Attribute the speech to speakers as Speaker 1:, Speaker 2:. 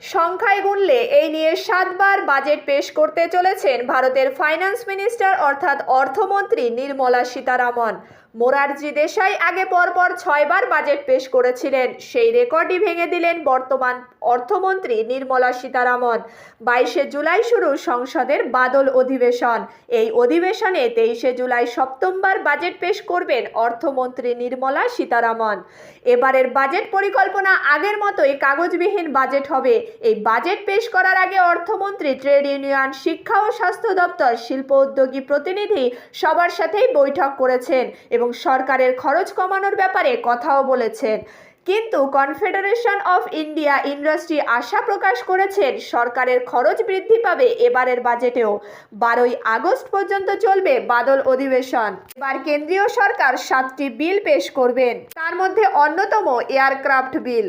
Speaker 1: সংখ্যায় গুনলে এই নিয়ে 7বার বাজেট পেশ করতে চলেছেন ভারতের ফাইন্যান্স মিনিস্টার অর্থাৎ অর্থমন্ত্রী নির্মলা সীতারামন। মোরারজি দেশাই আগে পরপর 6বার বাজেট পেশ করেছিলেন। সেই রেকর্ডই ভেঙে দিলেন বর্তমান অর্থমন্ত্রী নির্মলা সীতারামন। 22শে জুলাই শুরু সংসদের বাদল অধিবেশন। এই অধিবেশনে 23শে জুলাই সপ্তমবার বাজেট পেশ করবেন অর্থমন্ত্রী নির্মলা সীতারামন। এবারের বাজেট পরিকল্পনা আগের মতোই কাগজবিহীন বাজেট হবে। এই বাজেট পেশ করার আগে অর্থমন্ত্রী ট্রেড ইউনিয়ন, শিক্ষা ও স্বাস্থ্য দপ্তর, শিল্প উদ্যোগী প্রতিনিধি সবার সাথেই বৈঠক করেছেন এবং সরকারের খরচ কমানোর ব্যাপারে কথাও বলেছেন। কিন্তু কনফেডারেশন অফ ইন্ডিয়া ইন্ডাস্ট্রি আশা প্রকাশ করেছেন সরকারের খরচ বৃদ্ধি পাবে এবারের বাজেটেও। 12ই আগস্ট পর্যন্ত চলবে বাদল অধিবেশন। এবার কেন্দ্রীয় সরকার 7টি বিল পেশ করবেন, তার মধ্যে অন্যতম এয়ারক্রাফট বিল।